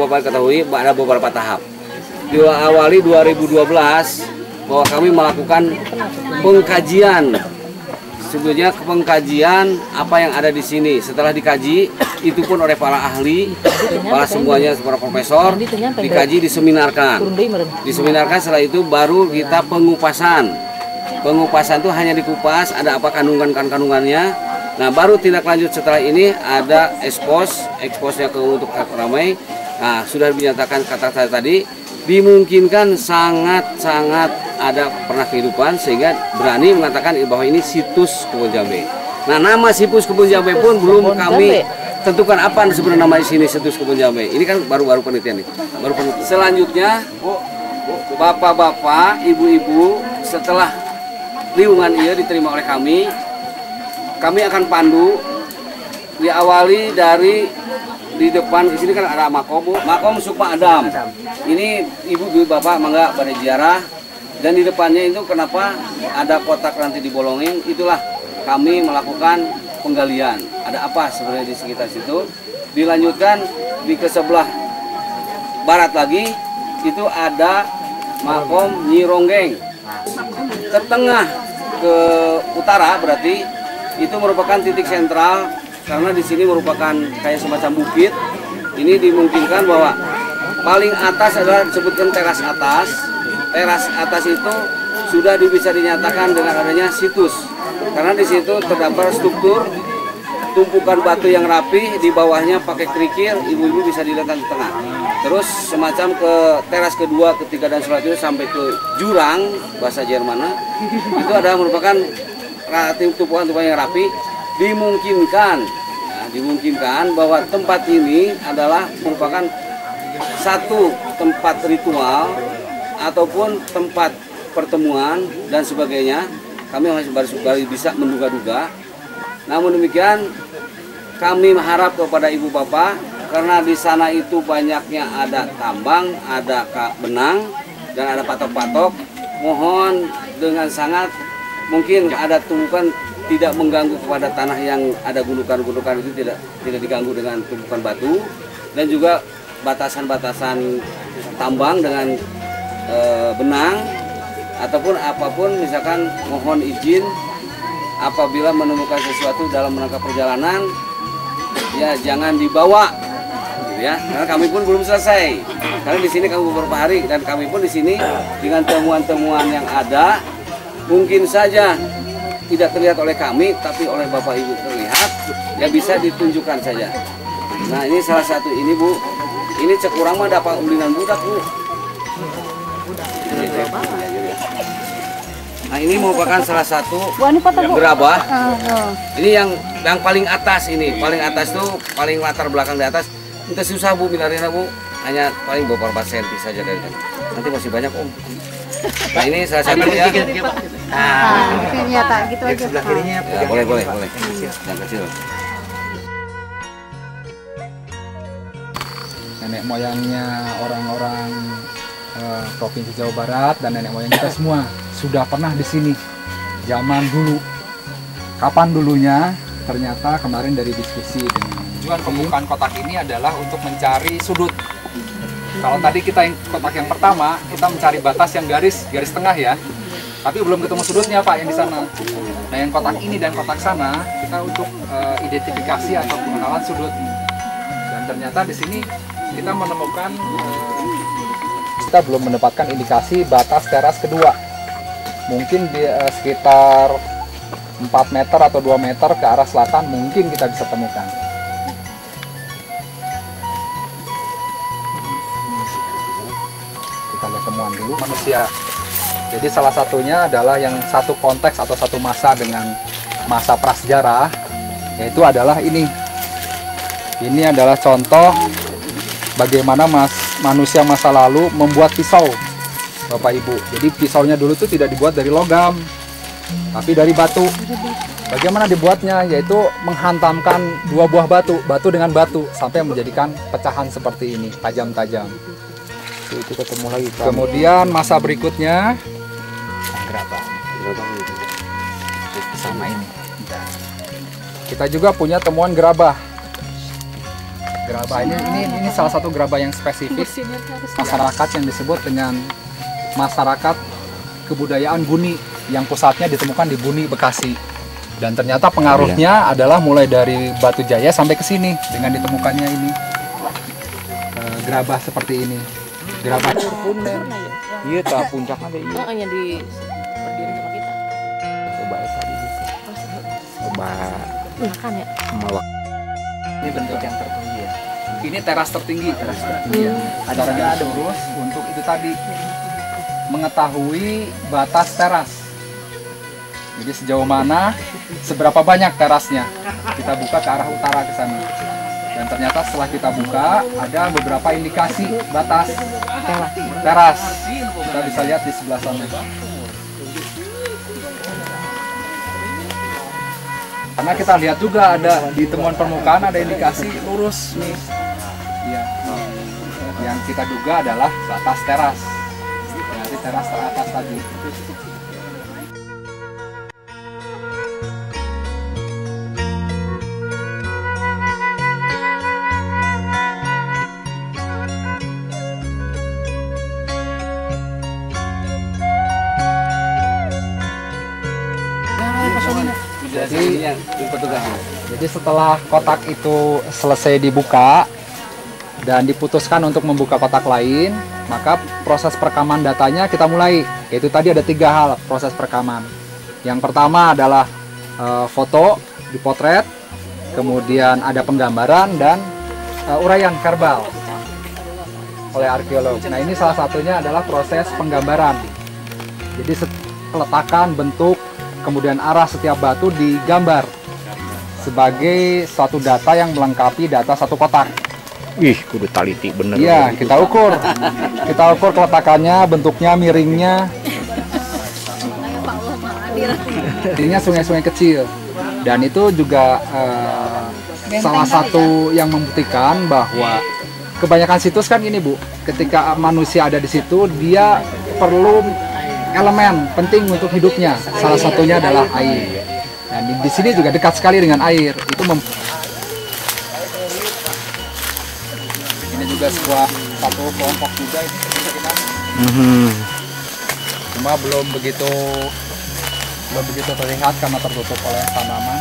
Bapak ketahui ada beberapa tahap. Diawali 2012 bahwa kami melakukan pengkajian. Sebetulnya pengkajian apa yang ada di sini. Setelah dikaji, itu pun oleh para ahli, para semuanya, para profesor, dikaji, diseminarkan. Diseminarkan, setelah itu baru kita pengupasan. Pengupasan itu hanya dikupas, ada apa kandungannya. Nah, baru tindak lanjut setelah ini ada eksposnya untuk ramai. Nah, sudah dinyatakan kata saya tadi, dimungkinkan sangat ada pernah kehidupan sehingga berani mengatakan bahwa ini situs Kebun Jambe. Nah, nama situs Kebun Jambe pun belum kami tentukan apa sebenarnya nama di sini situs Kebun Jambe. Ini kan baru penelitian nih. Selanjutnya, bapak-bapak, ibu-ibu, setelah liungan ia diterima oleh kami akan pandu, diawali dari di depan. Di sini kan ada makom Sukma Adam. Ini ibu bapak mangga pada ziarah. Dan di depannya itu kenapa ada kotak nanti dibolongin, itulah kami melakukan penggalian. Ada apa sebenarnya di sekitar situ. Dilanjutkan di ke sebelah barat lagi, itu ada makom Nyi Ronggeng. Ke tengah ke utara berarti itu merupakan titik sentral, karena di sini merupakan kayak semacam bukit. Ini dimungkinkan bahwa paling atas adalah disebutkan teras atas. Teras atas itu sudah bisa dinyatakan dengan adanya situs, karena di situ terdapat struktur tumpukan batu yang rapi, di bawahnya pakai kerikil, ibu-ibu bisa dilihat di tengah. Terus semacam ke teras kedua, ketiga dan selanjutnya sampai ke jurang bahasa Jerman, itu ada merupakan tumpukan yang rapi. Dimungkinkan bahwa tempat ini adalah merupakan satu tempat ritual ataupun tempat pertemuan dan sebagainya. Kami masih baru bisa menduga-duga. Namun demikian, kami mengharap kepada ibu bapak, karena di sana itu banyaknya ada tambang, ada benang, dan ada patok-patok. Mohon dengan sangat mungkin ada tumpukan tidak mengganggu kepada tanah yang ada gundukan-gundukan itu, tidak diganggu dengan tumpukan batu, dan juga batasan-batasan tambang dengan benang ataupun apapun. Misalkan mohon izin apabila menemukan sesuatu dalam rangka perjalanan, ya jangan dibawa, gitu ya. Karena kami pun belum selesai. Karena di sini kami beberapa hari, dan kami pun di sini dengan temuan-temuan yang ada, mungkin saja tidak terlihat oleh kami, tapi oleh bapak ibu terlihat, ya bisa ditunjukkan saja. Nah, ini salah satu ini Bu. Ini cekurang mah dapat ulinan budak Bu. Nah, ini merupakan salah satu gerabah. Ini yang paling atas ini, paling atas tuh paling latar belakang di atas. Itu susah Bu milarinya Bu, hanya paling beberapa senti saja dari sana. Nanti masih banyak Om. Nah, ini salah satu ya. Nyata gitu aja. Sebelah kirinya ya, boleh. Yang kecil. Nenek moyangnya orang-orang Provinsi Jawa Barat dan nenek moyang kita semua sudah pernah di sini zaman dulu. Kapan dulunya? Ternyata kemarin dari diskusi dengan tujuan pembukaan kotak ini adalah untuk mencari sudut. Kalau tadi kita yang kotak yang pertama, kita mencari batas yang garis tengah ya. Tapi belum ketemu sudutnya Pak yang di sana. Nah, yang kotak ini dan kotak sana kita untuk identifikasi atau pengenalan sudut. Dan ternyata di sini kita menemukan kita belum mendapatkan indikasi batas teras kedua. Mungkin di sekitar 4 meter atau 2 meter ke arah selatan mungkin kita bisa temukan. Kita lihat temuan dulu manusia. Jadi salah satunya adalah yang satu konteks atau satu masa dengan masa prasejarah, yaitu adalah ini. Ini adalah contoh bagaimana manusia masa lalu membuat pisau, Bapak Ibu. Jadi pisaunya dulu tuh tidak dibuat dari logam, tapi dari batu. Bagaimana dibuatnya? Yaitu menghantamkan 2 buah batu dengan batu sampai menjadikan pecahan seperti ini, tajam-tajam. Itu ketemu lagi. Kemudian masa berikutnya gerabah sama ini. Kita juga punya temuan gerabah. Gerabah ini salah satu gerabah yang spesifik masyarakat yang disebut dengan masyarakat kebudayaan Buni, yang pusatnya ditemukan di Buni, Bekasi. Dan ternyata pengaruhnya adalah mulai dari Batu Jaya sampai ke sini dengan ditemukannya ini gerabah seperti ini. Gerabah Iya, tak puncaknya deh. Iya. Hanya di berdiri sama kita. Coba ya tadi bisa. Coba Makan ya. mawak. ini bentuk yang tertinggi ya. Ini teras tertinggi. Ya. Caranya lurus untuk itu tadi mengetahui batas teras. Jadi sejauh mana, seberapa banyak terasnya. Kita buka ke arah utara ke sana. Dan ternyata setelah kita buka, ada beberapa indikasi batas teras. Kita bisa lihat di sebelah sana. Karena kita lihat juga ada di temuan permukaan ada indikasi lurus nih. Ya. Yang kita duga adalah batas teras. Dari teras teratas tadi. Jadi setelah kotak itu selesai dibuka dan diputuskan untuk membuka kotak lain, maka proses perekaman datanya kita mulai. Yaitu tadi ada 3 hal proses perekaman. Yang pertama adalah foto, dipotret, kemudian ada penggambaran dan uraian verbal oleh arkeolog. Nah, ini salah satunya adalah proses penggambaran. Jadi peletakan bentuk kemudian arah setiap batu digambar sebagai suatu data yang melengkapi data satu kotak. Ih, kudu taliti bener. Iya, kita ukur keletakannya, bentuknya, miringnya. Ininya sungai-sungai kecil, dan itu juga salah satu yang membuktikan bahwa kebanyakan situs kan ini Bu, ketika manusia ada di situ dia perlu elemen penting untuk hidupnya, salah satunya adalah air. Dan di sini juga dekat sekali dengan air. Ini juga satu kelompok juga ini kita. Cuma belum begitu terlihat karena tertutup oleh tanaman.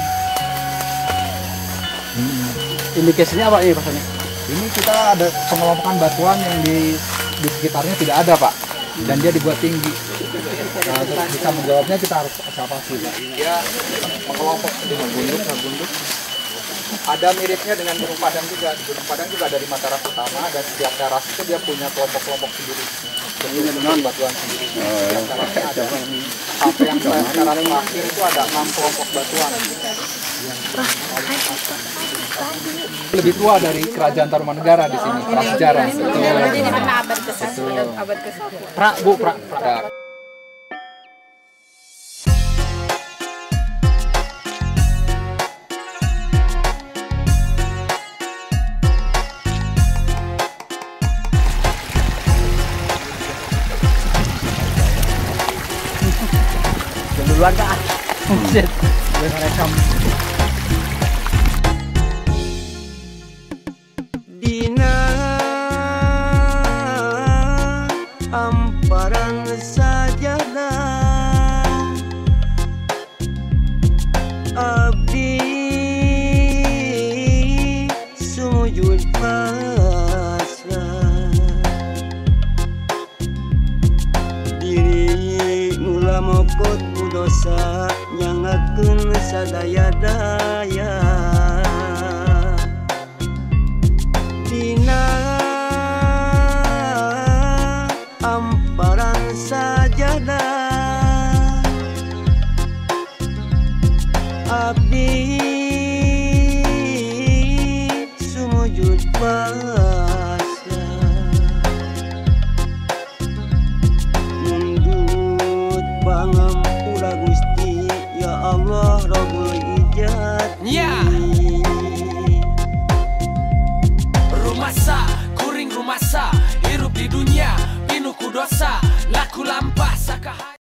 Indikasinya apa ini maksudnya? Ini kita ada pengelompokan batuan yang di sekitarnya tidak ada Pak, dan dia dibuat tinggi. Nah, untuk bisa menjawabnya kita harus observasi. Dia mengelompok dengan gunduk. Ada miripnya dengan Gunung Padang juga. Di Gunung Padang juga dari Mataram Utama, dan setiap teras itu dia punya kelompok-kelompok sendiri. Berdiri dengan batuan sendiri. Setiap terasnya ada. Sampai yang teras terakhir itu ada 6 kelompok batuan. Lebih tua dari Kerajaan Tarumanegara di sini, prasejarah. Jadi karena abad ke-1, abad ke-1. Pra. Duluan Kak. Shit. Rekam. Dina amparan sajadah abdi sumujud pasrah diri nula mokot dosa nyangakeun sadaya daya